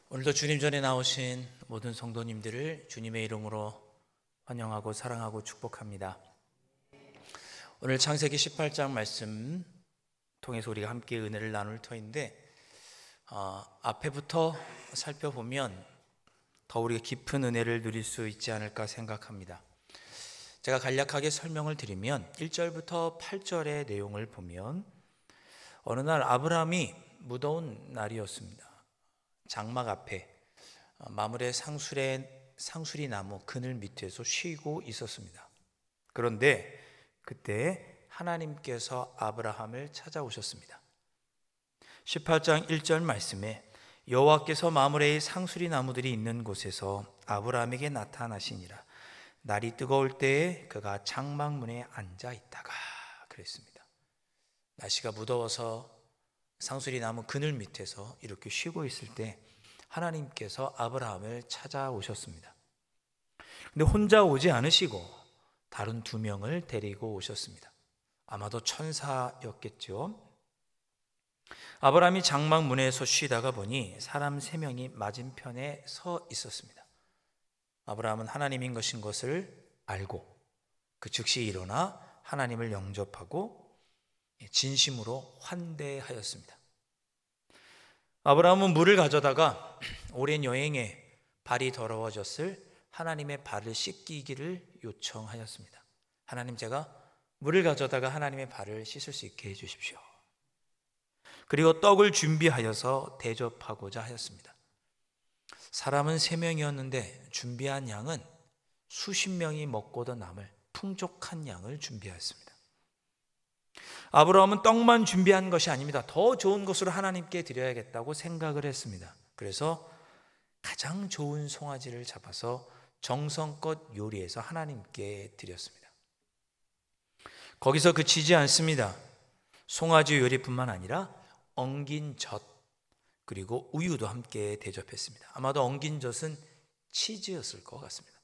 오늘도 주님 전에 나오신 모든 성도님들을 주님의 이름으로 환영하고 사랑하고 축복합니다. 오늘 창세기 18장 말씀 통해서 우리가 함께 은혜를 나눌 터인데 앞에부터 살펴보면 더 우리가 깊은 은혜를 누릴 수 있지 않을까 생각합니다. 제가 간략하게 설명을 드리면 1절부터 8절의 내용을 보면 어느 날 아브라함이 무더운 날이었습니다. 장막 앞에 마므레 상수리 나무 그늘 밑에서 쉬고 있었습니다. 그런데 그때 하나님께서 아브라함을 찾아오셨습니다. 18장 1절 말씀에 여호와께서 마므레의 상수리 나무들이 있는 곳에서 아브라함에게 나타나시니라. 날이 뜨거울 때에 그가 장막문에 앉아 있다가 그랬습니다. 날씨가 무더워서 상수리 나무 그늘 밑에서 이렇게 쉬고 있을 때 하나님께서 아브라함을 찾아오셨습니다. 근데 혼자 오지 않으시고 다른 2명을 데리고 오셨습니다. 아마도 천사였겠죠. 아브라함이 장막 문에서 쉬다가 보니 사람 3명이 맞은편에 서 있었습니다. 아브라함은 하나님인 것을 알고 그 즉시 일어나 하나님을 영접하고 진심으로 환대하였습니다. 아브라함은 물을 가져다가 오랜 여행에 발이 더러워졌을 하나님의 발을 씻기기를 요청하였습니다. 하나님, 제가 물을 가져다가 하나님의 발을 씻을 수 있게 해주십시오. 그리고 떡을 준비하여서 대접하고자 하였습니다. 사람은 3명이었는데 준비한 양은 수십 명이 먹고도 남을 풍족한 양을 준비하였습니다. 아브라함은 떡만 준비한 것이 아닙니다. 더 좋은 것으로 하나님께 드려야겠다고 생각을 했습니다. 그래서 가장 좋은 송아지를 잡아서 정성껏 요리해서 하나님께 드렸습니다. 거기서 그치지 않습니다. 송아지 요리뿐만 아니라 엉긴 젖 그리고 우유도 함께 대접했습니다. 아마도 엉긴 젖은 치즈였을 것 같습니다.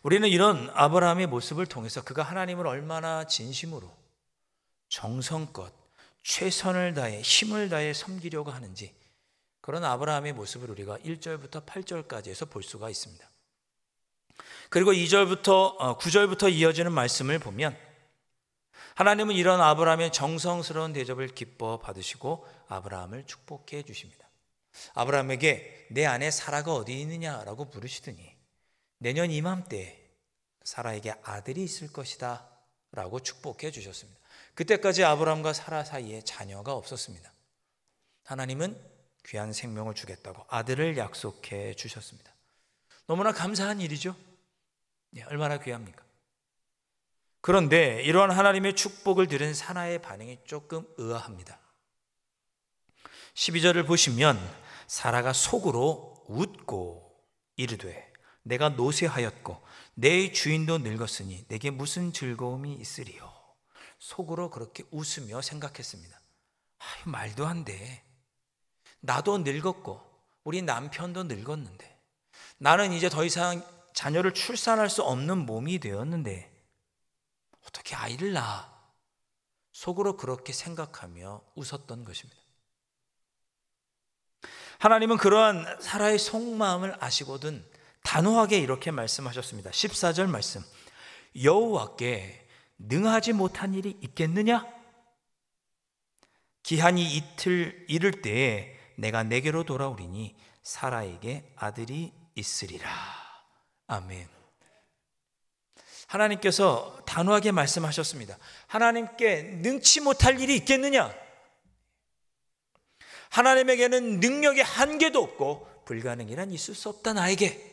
우리는 이런 아브라함의 모습을 통해서 그가 하나님을 얼마나 진심으로 정성껏 최선을 다해 힘을 다해 섬기려고 하는지 그런 아브라함의 모습을 우리가 1절부터 8절까지에서 볼 수가 있습니다. 그리고 9절부터 이어지는 말씀을 보면 하나님은 이런 아브라함의 정성스러운 대접을 기뻐 받으시고 아브라함을 축복해 주십니다. 아브라함에게 내 아내 사라가 어디 있느냐라고 물으시더니 내년 이맘때 사라에게 아들이 있을 것이다 라고 축복해 주셨습니다. 그때까지 아브라함과 사라 사이에 자녀가 없었습니다. 하나님은 귀한 생명을 주겠다고 아들을 약속해 주셨습니다. 너무나 감사한 일이죠. 얼마나 귀합니까? 그런데 이러한 하나님의 축복을 들은 사라의 반응이 조금 의아합니다. 12절을 보시면 사라가 속으로 웃고 이르되 내가 노쇠하였고 내 주인도 늙었으니 내게 무슨 즐거움이 있으리요. 속으로 그렇게 웃으며 생각했습니다. 말도 안 돼. 나도 늙었고 우리 남편도 늙었는데 나는 이제 더 이상 자녀를 출산할 수 없는 몸이 되었는데 어떻게 아이를 낳아? 속으로 그렇게 생각하며 웃었던 것입니다. 하나님은 그러한 사라의 속마음을 아시거든 단호하게 이렇게 말씀하셨습니다. 14절 말씀. 여호와께 능하지 못한 일이 있겠느냐? 기한이 이를 때에 내가 내게로 돌아오리니 사라에게 아들이 있으리라. 아멘. 하나님께서 단호하게 말씀하셨습니다. 하나님께 능치 못할 일이 있겠느냐? 하나님에게는 능력의 한계도 없고 불가능이란 있을 수 없다 나에게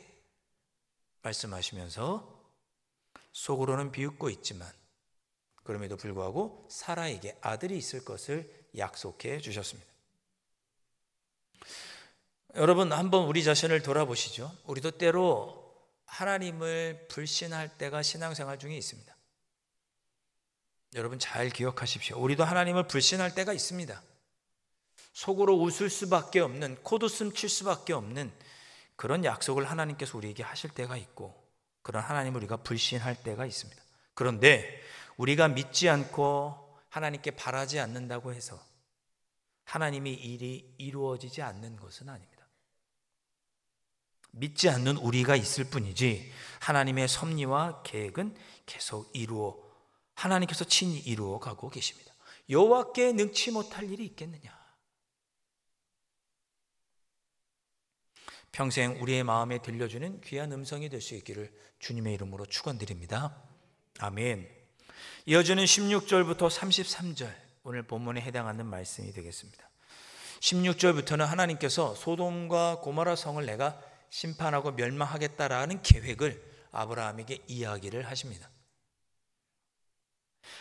말씀하시면서 속으로는 비웃고 있지만 그럼에도 불구하고 사라에게 아들이 있을 것을 약속해 주셨습니다. 여러분, 한번 우리 자신을 돌아보시죠. 우리도 때로 하나님을 불신할 때가 신앙생활 중에 있습니다. 여러분 잘 기억하십시오. 우리도 하나님을 불신할 때가 있습니다. 속으로 웃을 수밖에 없는, 콧웃음 칠 수밖에 없는 그런 약속을 하나님께서 우리에게 하실 때가 있고 그런 하나님을 우리가 불신할 때가 있습니다. 그런데 우리가 믿지 않고 하나님께 바라지 않는다고 해서 하나님의 일이 이루어지지 않는 것은 아닙니다. 믿지 않는 우리가 있을 뿐이지 하나님의 섭리와 계획은 계속 하나님께서 친히 이루어 가고 계십니다. 여호와께 능치 못할 일이 있겠느냐? 평생 우리의 마음에 들려주는 귀한 음성이 될 수 있기를 주님의 이름으로 축원드립니다. 아멘. 이어지는 16절부터 33절, 오늘 본문에 해당하는 말씀이 되겠습니다. 16절부터는 하나님께서 소돔과 고모라 성을 내가 심판하고 멸망하겠다라는 계획을 아브라함에게 이야기를 하십니다.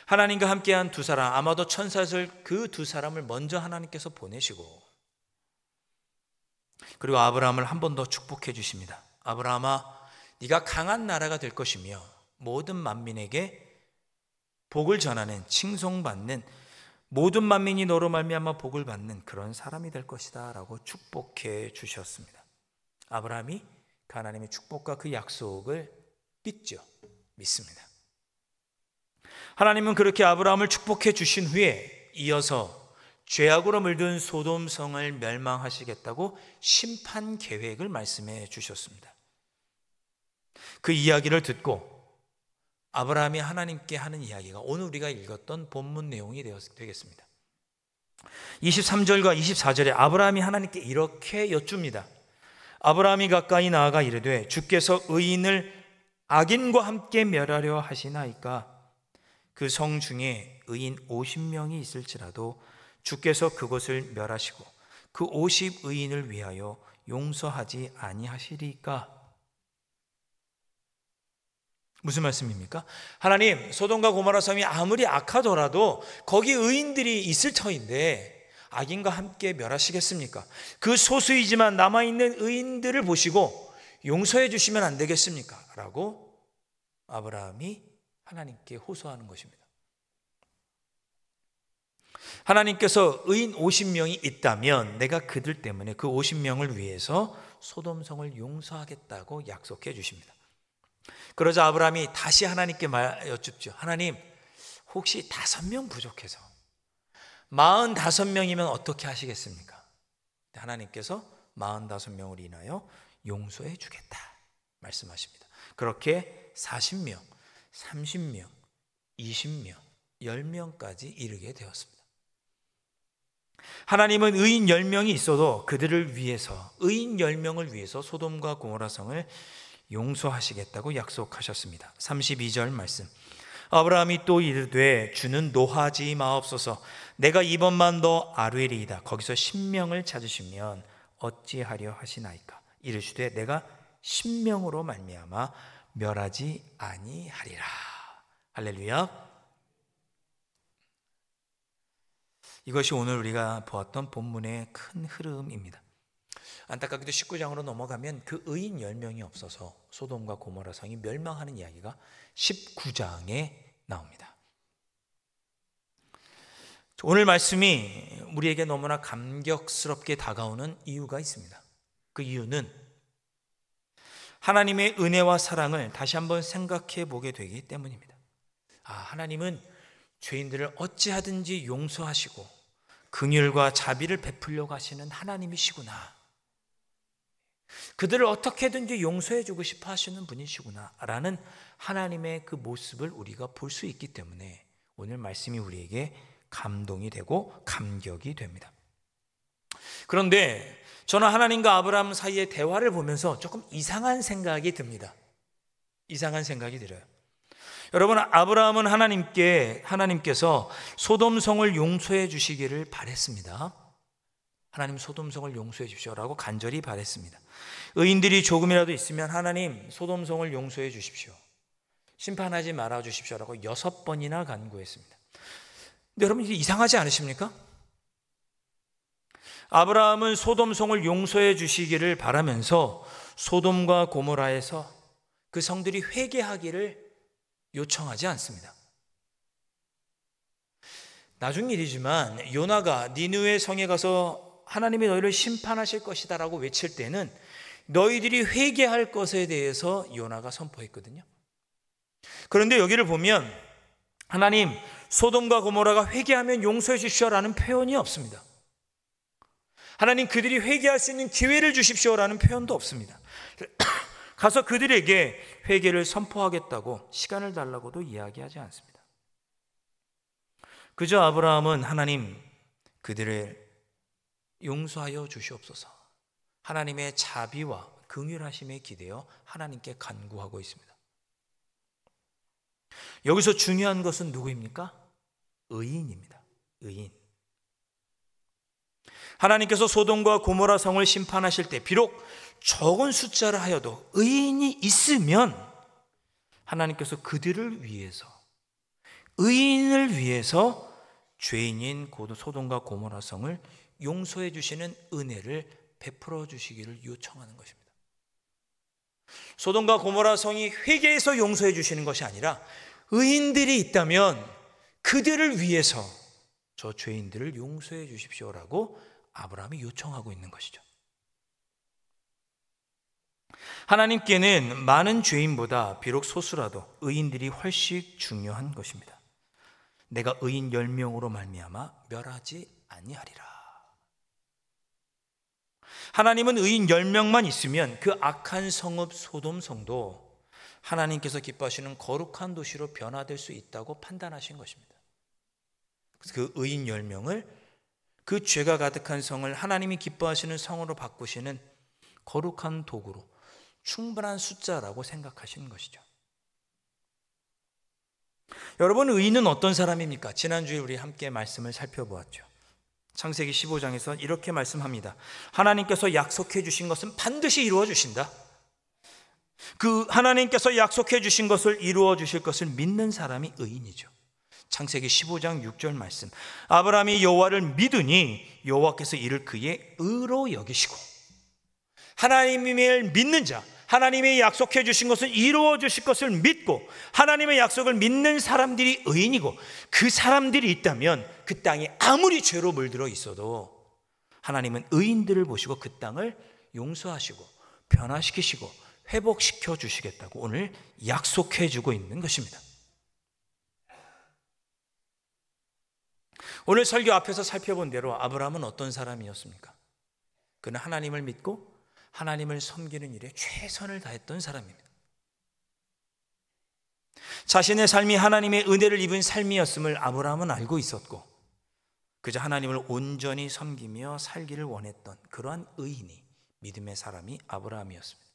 하나님과 함께한 두 사람, 아마도 천사들 그 두 사람을 먼저 하나님께서 보내시고, 그리고 아브라함을 한 번 더 축복해 주십니다. 아브라함아, 네가 강한 나라가 될 것이며 모든 만민에게 복을 전하는, 칭송받는, 모든 만민이 너로 말미암아 복을 받는 그런 사람이 될 것이다 라고 축복해 주셨습니다. 아브라함이 그 하나님의 축복과 그 약속을 믿습니다. 하나님은 그렇게 아브라함을 축복해 주신 후에 이어서 죄악으로 물든 소돔 성을 멸망하시겠다고 심판 계획을 말씀해 주셨습니다. 그 이야기를 듣고 아브라함이 하나님께 하는 이야기가 오늘 우리가 읽었던 본문 내용이 되겠습니다. 23절과 24절에 아브라함이 하나님께 이렇게 여쭙니다. 아브라함이 가까이 나아가 이르되 주께서 의인을 악인과 함께 멸하려 하시나이까? 그 성 중에 의인 50명이 있을지라도 주께서 그곳을 멸하시고 그 50의인을 위하여 용서하지 아니하시리까? 무슨 말씀입니까? 하나님, 소돔과 고모라 성이 아무리 악하더라도 거기 의인들이 있을 터인데 악인과 함께 멸하시겠습니까? 그 소수이지만 남아있는 의인들을 보시고 용서해 주시면 안 되겠습니까? 라고 아브라함이 하나님께 호소하는 것입니다. 하나님께서 의인 50명이 있다면 내가 그들 때문에 그 50명을 위해서 소돔성을 용서하겠다고 약속해 주십니다. 그러자 아브라함이 다시 하나님께 여쭙죠. 하나님, 혹시 5명 부족해서 45명이면 어떻게 하시겠습니까? 하나님께서 45명을 인하여 용서해 주겠다 말씀하십니다. 그렇게 40명, 30명, 20명, 10명까지 이르게 되었습니다. 하나님은 의인 10명이 있어도 그들을 위해서, 의인 10명을 위해서 소돔과 고모라 성을 용서하시겠다고 약속하셨습니다. 32절 말씀. 아브라함이 또 이르되 주는 노하지 마옵소서. 내가 이번만 더 아뢰리이다. 거기서 10명을 찾으시면 어찌하려 하시나이까? 이르시되 내가 10명으로 말미암아 멸하지 아니하리라. 할렐루야. 이것이 오늘 우리가 보았던 본문의 큰 흐름입니다. 안타깝게도 19장으로 넘어가면 그 의인 10명이 없어서 소돔과 고모라 성이 멸망하는 이야기가 19장에 나옵니다. 오늘 말씀이 우리에게 너무나 감격스럽게 다가오는 이유가 있습니다. 그 이유는 하나님의 은혜와 사랑을 다시 한번 생각해 보게 되기 때문입니다. 하나님은 죄인들을 어찌하든지 용서하시고 긍휼과 자비를 베풀려고 하시는 하나님이시구나. 그들을 어떻게든지 용서해 주고 싶어 하시는 분이시구나 라는 하나님의 그 모습을 우리가 볼 수 있기 때문에 오늘 말씀이 우리에게 감동이 되고 감격이 됩니다. 그런데 저는 하나님과 아브라함 사이의 대화를 보면서 조금 이상한 생각이 듭니다. 이상한 생각이 들어요. 여러분, 아브라함은 하나님께서 소돔성을 용서해 주시기를 바랬습니다. 하나님, 소돔성을 용서해 주십시오라고 간절히 바랬습니다. 의인들이 조금이라도 있으면 하나님, 소돔성을 용서해 주십시오, 심판하지 말아 주십시오라고 6번이나 간구했습니다. 근데 여러분, 이게 이상하지 않으십니까? 아브라함은 소돔성을 용서해 주시기를 바라면서 소돔과 고모라에서 그 성들이 회개하기를 요청하지 않습니다. 나중 일이지만 요나가 니느웨 성에 가서 하나님이 너희를 심판하실 것이다 라고 외칠 때는 너희들이 회개할 것에 대해서 요나가 선포했거든요. 그런데 여기를 보면 하나님, 소돔과 고모라가 회개하면 용서해 주시오라는 표현이 없습니다. 하나님 그들이 회개할 수 있는 기회를 주십시오라는 표현도 없습니다. 가서 그들에게 회개를 선포하겠다고 시간을 달라고도 이야기하지 않습니다. 그저 아브라함은 하나님 그들을 용서하여 주시옵소서, 하나님의 자비와 긍휼하심에 기대어 하나님께 간구하고 있습니다. 여기서 중요한 것은 누구입니까? 의인입니다. 의인. 하나님께서 소돔과 고모라 성을 심판하실 때 비록 적은 숫자라 하여도 의인이 있으면 하나님께서 그들을 위해서, 의인을 위해서 죄인인 소돔과 고모라 성을 용서해 주시는 은혜를 베풀어 주시기를 요청하는 것입니다. 소돔과 고모라 성이 회개해서 용서해 주시는 것이 아니라 의인들이 있다면 그들을 위해서 저 죄인들을 용서해 주십시오라고 아브라함이 요청하고 있는 것이죠. 하나님께는 많은 죄인보다 비록 소수라도 의인들이 훨씬 중요한 것입니다. 내가 의인 10명으로 말미암아 멸하지 아니하리라. 하나님은 의인 10명만 있으면 그 악한 성읍 소돔 성도 하나님께서 기뻐하시는 거룩한 도시로 변화될 수 있다고 판단하신 것입니다. 그 의인 10명을, 그 죄가 가득한 성을 하나님이 기뻐하시는 성으로 바꾸시는 거룩한 도구로 충분한 숫자라고 생각하시는 것이죠. 여러분, 의인은 어떤 사람입니까? 지난주에 우리 함께 말씀을 살펴보았죠. 창세기 15장에서 이렇게 말씀합니다. 하나님께서 약속해 주신 것은 반드시 이루어 주신다. 그 하나님께서 약속해 주신 것을 이루어 주실 것을 믿는 사람이 의인이죠. 창세기 15장 6절 말씀. 아브라함이 여호와를 믿으니 여호와께서 이를 그의 의로 여기시고. 하나님을 믿는 자, 하나님의 약속해 주신 것을 이루어 주실 것을 믿고 하나님의 약속을 믿는 사람들이 의인이고, 그 사람들이 있다면 그 땅에 아무리 죄로 물들어 있어도 하나님은 의인들을 보시고 그 땅을 용서하시고 변화시키시고 회복시켜 주시겠다고 오늘 약속해 주고 있는 것입니다. 오늘 설교 앞에서 살펴본 대로 아브라함은 어떤 사람이었습니까? 그는 하나님을 믿고 하나님을 섬기는 일에 최선을 다했던 사람입니다. 자신의 삶이 하나님의 은혜를 입은 삶이었음을 아브라함은 알고 있었고, 그저 하나님을 온전히 섬기며 살기를 원했던 그러한 의인이, 믿음의 사람이 아브라함이었습니다.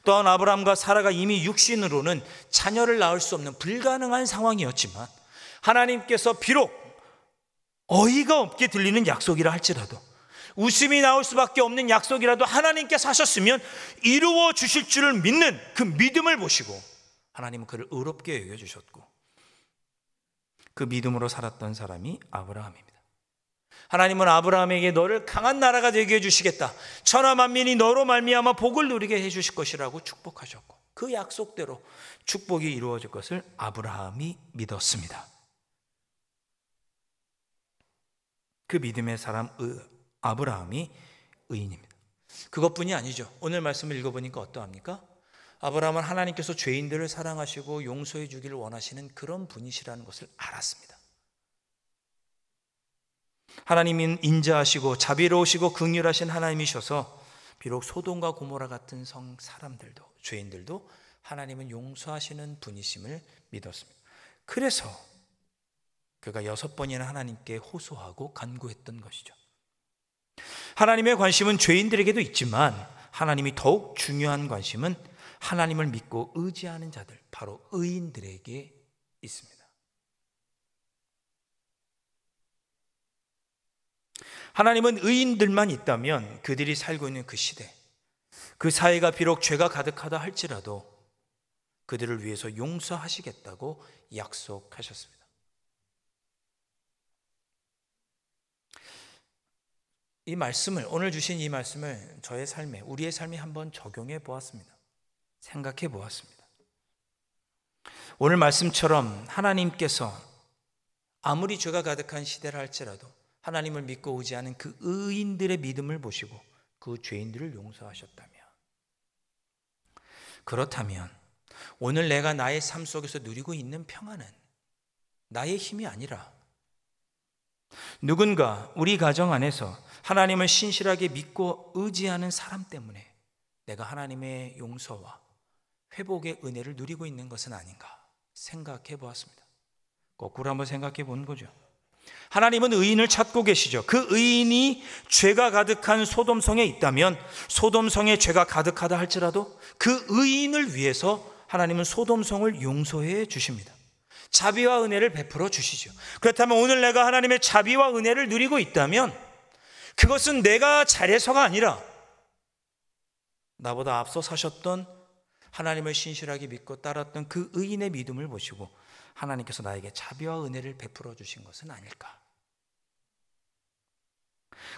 또한 아브라함과 사라가 이미 육신으로는 자녀를 낳을 수 없는 불가능한 상황이었지만 하나님께서 비록 어이가 없게 들리는 약속이라 할지라도, 웃음이 나올 수밖에 없는 약속이라도 하나님께서 하셨으면 이루어 주실 줄을 믿는 그 믿음을 보시고 하나님은 그를 의롭게 여겨주셨고, 그 믿음으로 살았던 사람이 아브라함입니다. 하나님은 아브라함에게 너를 강한 나라가 되게 해주시겠다, 천하 만민이 너로 말미암아 복을 누리게 해주실 것이라고 축복하셨고, 그 약속대로 축복이 이루어질 것을 아브라함이 믿었습니다. 그 믿음의 사람 아브라함이 의인입니다. 그것뿐이 아니죠. 오늘 말씀을 읽어보니까 어떠합니까? 아브라함은 하나님께서 죄인들을 사랑하시고 용서해 주기를 원하시는 그런 분이시라는 것을 알았습니다. 하나님은 인자하시고 자비로우시고 긍휼하신 하나님이셔서 비록 소돔과 고모라 같은 성 사람들도, 죄인들도 하나님은 용서하시는 분이심을 믿었습니다. 그래서 그가 6번이나 하나님께 호소하고 간구했던 것이죠. 하나님의 관심은 죄인들에게도 있지만 하나님이 더욱 중요한 관심은 하나님을 믿고 의지하는 자들, 바로 의인들에게 있습니다. 하나님은 의인들만 있다면 그들이 살고 있는 그 시대, 그 사회가 비록 죄가 가득하다 할지라도 그들을 위해서 용서하시겠다고 약속하셨습니다. 이 말씀을, 오늘 주신 이 말씀을 저의 삶에, 우리의 삶에 한번 적용해 보았습니다. 생각해 보았습니다. 오늘 말씀처럼 하나님께서 아무리 죄가 가득한 시대라 할지라도 하나님을 믿고 의지하는 그 의인들의 믿음을 보시고 그 죄인들을 용서하셨다면, 그렇다면 오늘 내가 나의 삶 속에서 누리고 있는 평안은 나의 힘이 아니라 누군가 우리 가정 안에서 하나님을 신실하게 믿고 의지하는 사람 때문에 내가 하나님의 용서와 회복의 은혜를 누리고 있는 것은 아닌가 생각해 보았습니다. 거꾸로 한번 생각해 보는 거죠. 하나님은 의인을 찾고 계시죠. 그 의인이 죄가 가득한 소돔성에 있다면 소돔성에 죄가 가득하다 할지라도 그 의인을 위해서 하나님은 소돔성을 용서해 주십니다. 자비와 은혜를 베풀어 주시죠. 그렇다면 오늘 내가 하나님의 자비와 은혜를 누리고 있다면 그것은 내가 잘해서가 아니라 나보다 앞서 사셨던 하나님을 신실하게 믿고 따랐던 그 의인의 믿음을 보시고 하나님께서 나에게 자비와 은혜를 베풀어 주신 것은 아닐까.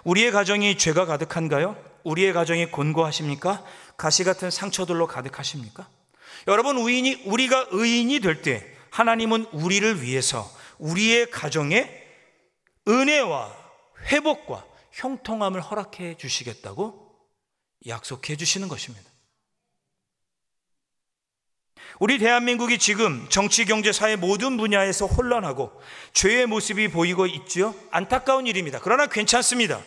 우리의 가정이 죄가 가득한가요? 우리의 가정이 곤고하십니까? 가시 같은 상처들로 가득하십니까? 여러분, 우리가 의인이 될 때 하나님은 우리를 위해서 우리의 가정에 은혜와 회복과 형통함을 허락해 주시겠다고 약속해 주시는 것입니다. 우리 대한민국이 지금 정치, 경제, 사회 모든 분야에서 혼란하고 죄의 모습이 보이고 있죠. 안타까운 일입니다. 그러나 괜찮습니다.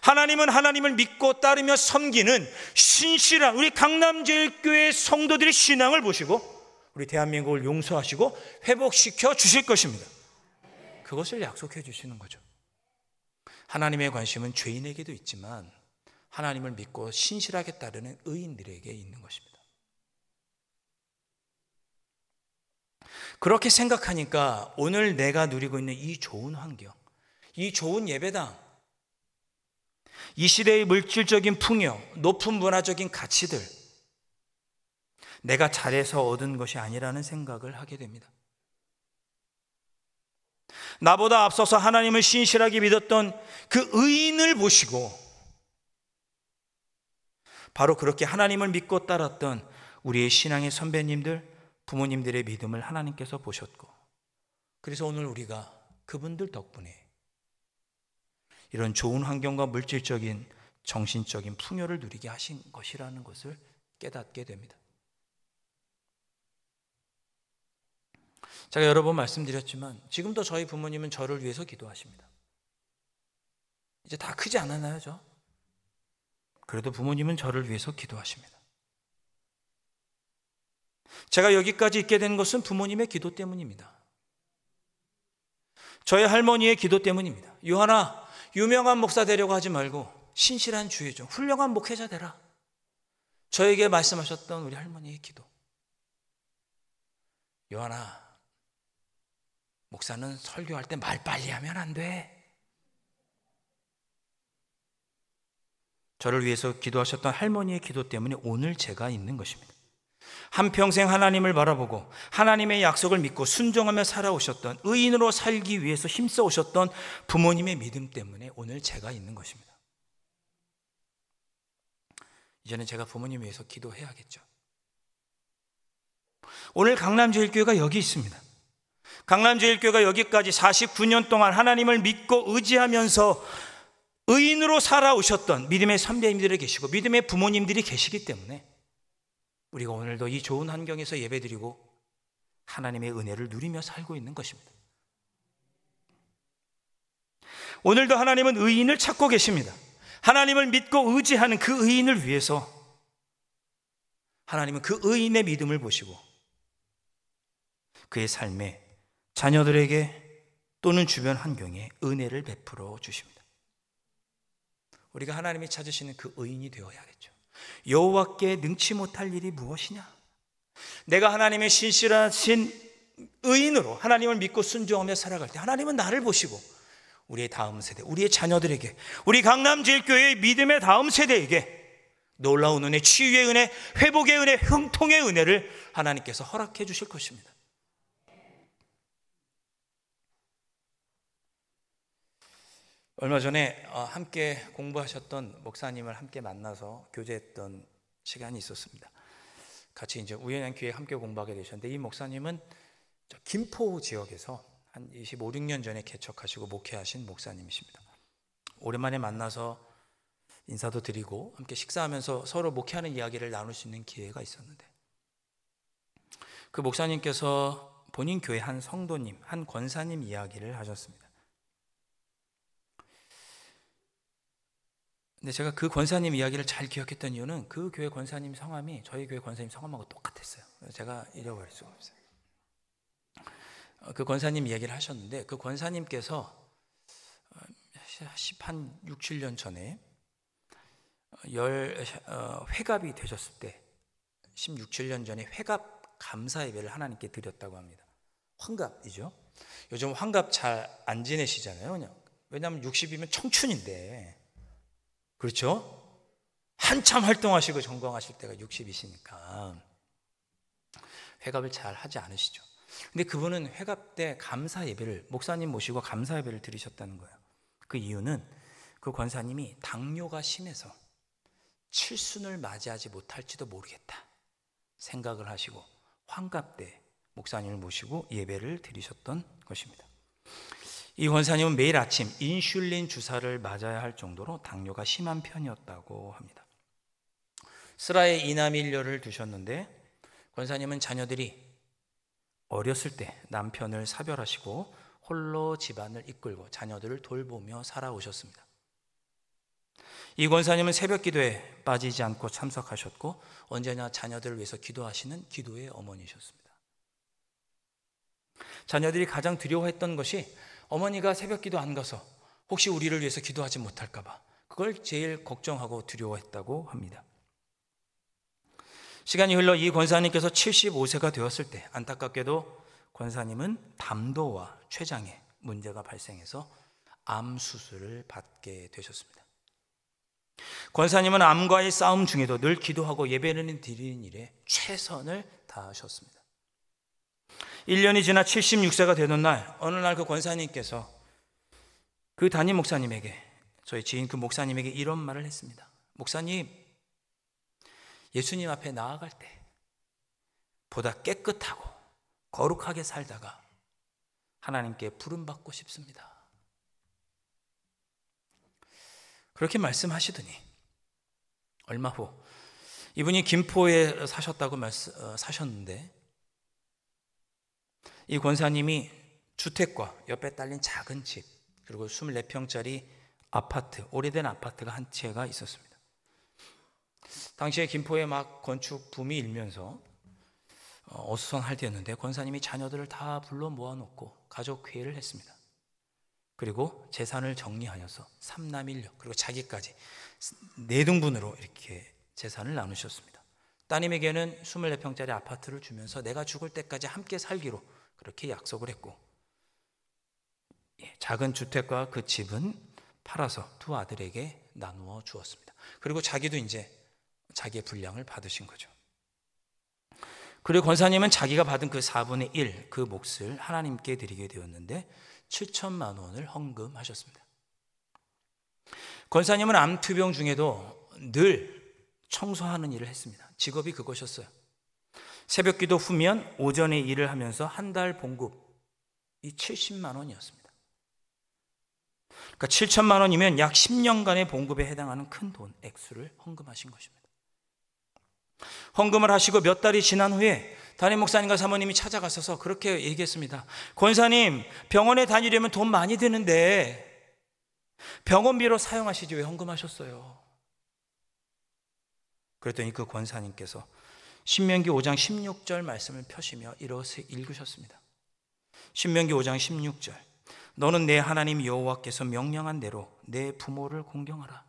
하나님은 하나님을 믿고 따르며 섬기는 신실한 우리 강남제일교회 성도들의 신앙을 보시고 우리 대한민국을 용서하시고 회복시켜 주실 것입니다. 그것을 약속해 주시는 거죠. 하나님의 관심은 죄인에게도 있지만 하나님을 믿고 신실하게 따르는 의인들에게 있는 것입니다. 그렇게 생각하니까 오늘 내가 누리고 있는 이 좋은 환경, 이 좋은 예배당, 이 시대의 물질적인 풍요, 높은 문화적인 가치들, 내가 잘해서 얻은 것이 아니라는 생각을 하게 됩니다. 나보다 앞서서 하나님을 신실하게 믿었던 그 의인을 보시고 바로 그렇게 하나님을 믿고 따랐던 우리의 신앙의 선배님들, 부모님들의 믿음을 하나님께서 보셨고 그래서 오늘 우리가 그분들 덕분에 이런 좋은 환경과 물질적인 정신적인 풍요를 누리게 하신 것이라는 것을 깨닫게 됩니다. 제가 여러 번 말씀드렸지만 지금도 저희 부모님은 저를 위해서 기도하십니다. 이제 다 크지 않았나요, 저? 그래도 부모님은 저를 위해서 기도하십니다. 제가 여기까지 있게 된 것은 부모님의 기도 때문입니다. 저희 할머니의 기도 때문입니다. 유한아, 유명한 목사 되려고 하지 말고 신실한 주의 좀 훌륭한 목회자 되라. 저에게 말씀하셨던 우리 할머니의 기도. 유한아, 목사는 설교할 때 말 빨리 하면 안 돼. 저를 위해서 기도하셨던 할머니의 기도 때문에 오늘 제가 있는 것입니다. 한평생 하나님을 바라보고 하나님의 약속을 믿고 순종하며 살아오셨던 의인으로 살기 위해서 힘써 오셨던 부모님의 믿음 때문에 오늘 제가 있는 것입니다. 이제는 제가 부모님 위해서 기도해야겠죠. 오늘 강남제일교회가 여기 있습니다. 강남제일교회가 여기까지 49년 동안 하나님을 믿고 의지하면서 의인으로 살아오셨던 믿음의 선배님들이 계시고 믿음의 부모님들이 계시기 때문에 우리가 오늘도 이 좋은 환경에서 예배드리고 하나님의 은혜를 누리며 살고 있는 것입니다. 오늘도 하나님은 의인을 찾고 계십니다. 하나님을 믿고 의지하는 그 의인을 위해서 하나님은 그 의인의 믿음을 보시고 그의 삶에 자녀들에게 또는 주변 환경에 은혜를 베풀어 주십니다. 우리가 하나님이 찾으시는 그 의인이 되어야겠죠. 여호와께 능치 못할 일이 무엇이냐? 내가 하나님의 신실하신 의인으로 하나님을 믿고 순종하며 살아갈 때 하나님은 나를 보시고 우리의 다음 세대, 우리의 자녀들에게, 우리 강남제일교회의 믿음의 다음 세대에게 놀라운 은혜, 치유의 은혜, 회복의 은혜, 형통의 은혜를 하나님께서 허락해 주실 것입니다. 얼마 전에 함께 공부하셨던 목사님을 함께 만나서 교제했던 시간이 있었습니다. 같이 이제 우연한 기회에 함께 공부하게 되셨는데 이 목사님은 김포 지역에서 한 25, 6년 전에 개척하시고 목회하신 목사님이십니다. 오랜만에 만나서 인사도 드리고 함께 식사하면서 서로 목회하는 이야기를 나눌 수 있는 기회가 있었는데 그 목사님께서 본인 교회 한 성도님, 한 권사님 이야기를 하셨습니다. 근데 제가 그 권사님 이야기를 잘 기억했던 이유는 그 교회 권사님 성함이 저희 교회 권사님 성함하고 똑같았어요. 제가 잊어버릴 수가 없어요. 그 권사님 이야기를 하셨는데, 그 권사님께서 한 6, 7년 전에 회갑이 되셨을 때 16, 7년 전에 회갑 감사 예배를 하나님께 드렸다고 합니다. 환갑이죠. 요즘 환갑 잘 안 지내시잖아요. 그냥. 왜냐하면 60이면 청춘인데, 그렇죠? 한참 활동하시고 전공하실 때가 60이시니까 회갑을 잘 하지 않으시죠. 근데 그분은 회갑 때 감사 예배를, 목사님 모시고 감사 예배를 드리셨다는 거예요. 그 이유는 그 권사님이 당뇨가 심해서 칠순을 맞이하지 못할지도 모르겠다 생각을 하시고 환갑 때 목사님을 모시고 예배를 드리셨던 것입니다. 이 권사님은 매일 아침 인슐린 주사를 맞아야 할 정도로 당뇨가 심한 편이었다고 합니다. 슬하에 이남일녀를 두셨는데, 권사님은 자녀들이 어렸을 때 남편을 사별하시고 홀로 집안을 이끌고 자녀들을 돌보며 살아오셨습니다. 이 권사님은 새벽 기도에 빠지지 않고 참석하셨고 언제나 자녀들을 위해서 기도하시는 기도의 어머니셨습니다. 자녀들이 가장 두려워했던 것이 어머니가 새벽 기도 안 가서 혹시 우리를 위해서 기도하지 못할까 봐, 그걸 제일 걱정하고 두려워했다고 합니다. 시간이 흘러 이 권사님께서 75세가 되었을 때 안타깝게도 권사님은 담도와 췌장에 문제가 발생해서 암 수술을 받게 되셨습니다. 권사님은 암과의 싸움 중에도 늘 기도하고 예배를 드리는 일에 최선을 다하셨습니다. 1년이 지나 76세가 되는 날, 어느 날 그 권사님께서 그 담임 목사님에게, 저희 지인 그 목사님에게 이런 말을 했습니다. 목사님, 예수님 앞에 나아갈 때 보다 깨끗하고 거룩하게 살다가 하나님께 부름받고 싶습니다. 그렇게 말씀하시더니 얼마 후, 이분이 김포에 사셨는데 이 권사님이 주택과 옆에 딸린 작은 집, 그리고 24평짜리 아파트, 오래된 아파트가 한 채가 있었습니다. 당시에 김포에 막 건축 붐이 일면서 어수선할 때였는데 권사님이 자녀들을 다 불러 모아놓고 가족회의를 했습니다. 그리고 재산을 정리하여서 3남 1녀 그리고 자기까지 4등분으로 이렇게 재산을 나누셨습니다. 따님에게는 24평짜리 아파트를 주면서 내가 죽을 때까지 함께 살기로 그렇게 약속을 했고, 작은 주택과 그 집은 팔아서 2 아들에게 나누어 주었습니다. 그리고 자기도 이제 자기의 분량을 받으신 거죠. 그리고 권사님은 자기가 받은 그 4분의 1 그 몫을 하나님께 드리게 되었는데 7천만 원을 헌금하셨습니다. 권사님은 암투병 중에도 늘 청소하는 일을 했습니다. 직업이 그것이었어요. 새벽 기도 후면 오전에 일을 하면서 한 달 봉급이 70만 원이었습니다. 그러니까 7천만 원이면 약 10년간의 봉급에 해당하는 큰 돈, 액수를 헌금하신 것입니다. 헌금을 하시고 몇 달이 지난 후에 담임 목사님과 사모님이 찾아가셔서 그렇게 얘기했습니다. 권사님, 병원에 다니려면 돈 많이 드는데 병원비로 사용하시지 왜 헌금하셨어요? 그랬더니 그 권사님께서 신명기 5장 16절 말씀을 펴시며 이렇게 읽으셨습니다. 신명기 5장 16절, 너는 내 하나님 여호와께서 명령한 대로 내 부모를 공경하라.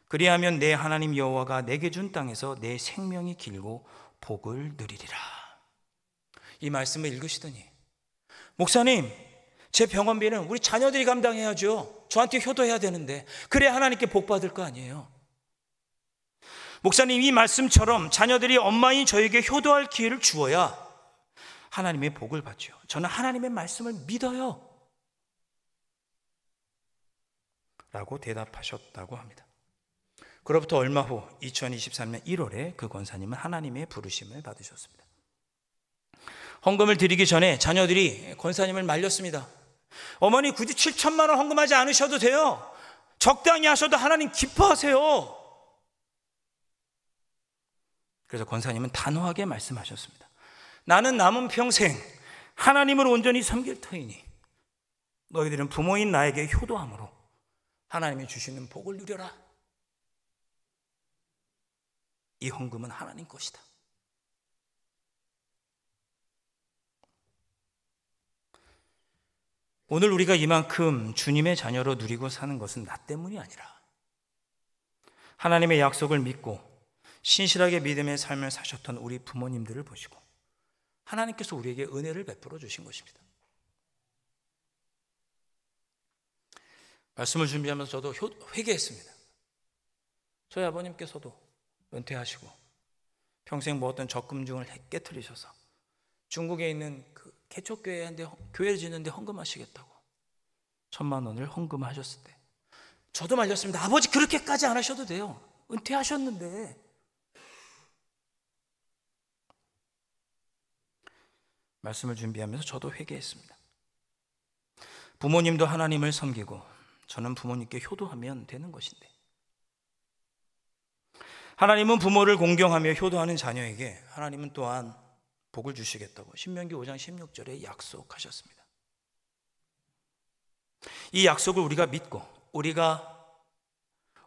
그리하면 내 하나님 여호와가 내게 준 땅에서 내 생명이 길고 복을 누리리라. 이 말씀을 읽으시더니, 목사님, 제 병원비는 우리 자녀들이 감당해야죠. 저한테 효도해야 되는데 그래야 하나님께 복 받을 거 아니에요. 목사님, 이 말씀처럼 자녀들이 엄마인 저에게 효도할 기회를 주어야 하나님의 복을 받죠. 저는 하나님의 말씀을 믿어요 라고 대답하셨다고 합니다. 그로부터 얼마 후 2023년 1월에 그 권사님은 하나님의 부르심을 받으셨습니다. 헌금을 드리기 전에 자녀들이 권사님을 말렸습니다. 어머니, 굳이 7천만 원 헌금하지 않으셔도 돼요. 적당히 하셔도 하나님 기뻐하세요. 그래서 권사님은 단호하게 말씀하셨습니다. 나는 남은 평생 하나님을 온전히 섬길 터이니 너희들은 부모인 나에게 효도함으로 하나님이 주시는 복을 누려라. 이 헌금은 하나님 것이다. 오늘 우리가 이만큼 주님의 자녀로 누리고 사는 것은 나 때문이 아니라 하나님의 약속을 믿고 신실하게 믿음의 삶을 사셨던 우리 부모님들을 보시고 하나님께서 우리에게 은혜를 베풀어 주신 것입니다. 말씀을 준비하면서 저도 회개했습니다. 저희 아버님께서도 은퇴하시고 평생 모았던 적금중을 깨트리셔서 중국에 있는 그 개척교회인데 교회를 짓는데 헌금하시겠다고 1,000만 원을 헌금하셨을 때 저도 말렸습니다. 아버지 그렇게까지 안 하셔도 돼요. 은퇴하셨는데. 말씀을 준비하면서 저도 회개했습니다. 부모님도 하나님을 섬기고 저는 부모님께 효도하면 되는 것인데 하나님은 부모를 공경하며 효도하는 자녀에게 하나님은 또한 복을 주시겠다고 신명기 5장 16절에 약속하셨습니다. 이 약속을 우리가 믿고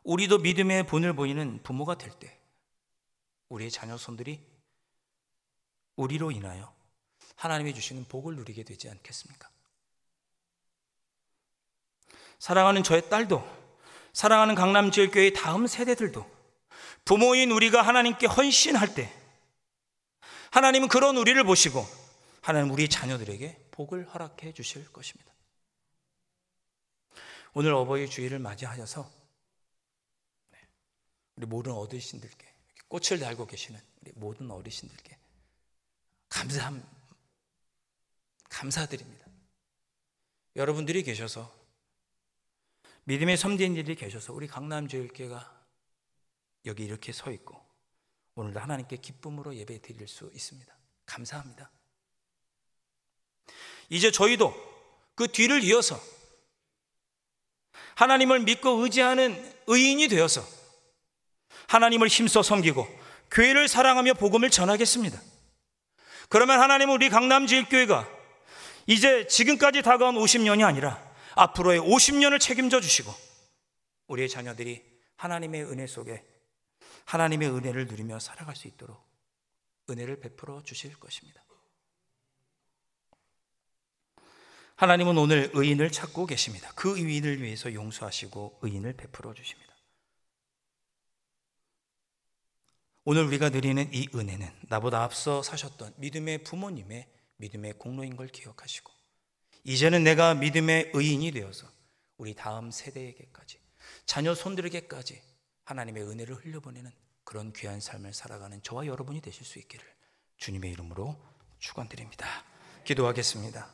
우리도 믿음의 본을 보이는 부모가 될 때 우리의 자녀손들이 우리로 인하여 하나님이 주시는 복을 누리게 되지 않겠습니까? 사랑하는 저의 딸도, 사랑하는 강남지역교회의 다음 세대들도 부모인 우리가 하나님께 헌신할 때 하나님은 그런 우리를 보시고 하나님 우리 자녀들에게 복을 허락해 주실 것입니다. 오늘 어버이 주일을 맞이하셔서 우리 모든 어르신들께 꽃을 달고 계시는 우리 모든 어르신들께 감사드립니다. 여러분들이 계셔서 믿음의 섬진들이 계셔서 우리 강남제일교회가 여기 이렇게 서 있고 오늘도 하나님께 기쁨으로 예배 드릴 수 있습니다. 감사합니다. 이제 저희도 그 뒤를 이어서 하나님을 믿고 의지하는 의인이 되어서 하나님을 힘써 섬기고 교회를 사랑하며 복음을 전하겠습니다. 그러면 하나님은 우리 강남지일교회가 이제 지금까지 다가온 50년이 아니라 앞으로의 50년을 책임져 주시고 우리의 자녀들이 하나님의 은혜 속에 하나님의 은혜를 누리며 살아갈 수 있도록 은혜를 베풀어 주실 것입니다. 하나님은 오늘 의인을 찾고 계십니다. 그 의인을 위해서 용서하시고 의인을 베풀어 주십니다. 오늘 우리가 누리는 이 은혜는 나보다 앞서 사셨던 믿음의 부모님의 믿음의 공로인 걸 기억하시고 이제는 내가 믿음의 의인이 되어서 우리 다음 세대에게까지 자녀 손들에게까지 하나님의 은혜를 흘려보내는 그런 귀한 삶을 살아가는 저와 여러분이 되실 수 있기를 주님의 이름으로 축원드립니다. 기도하겠습니다.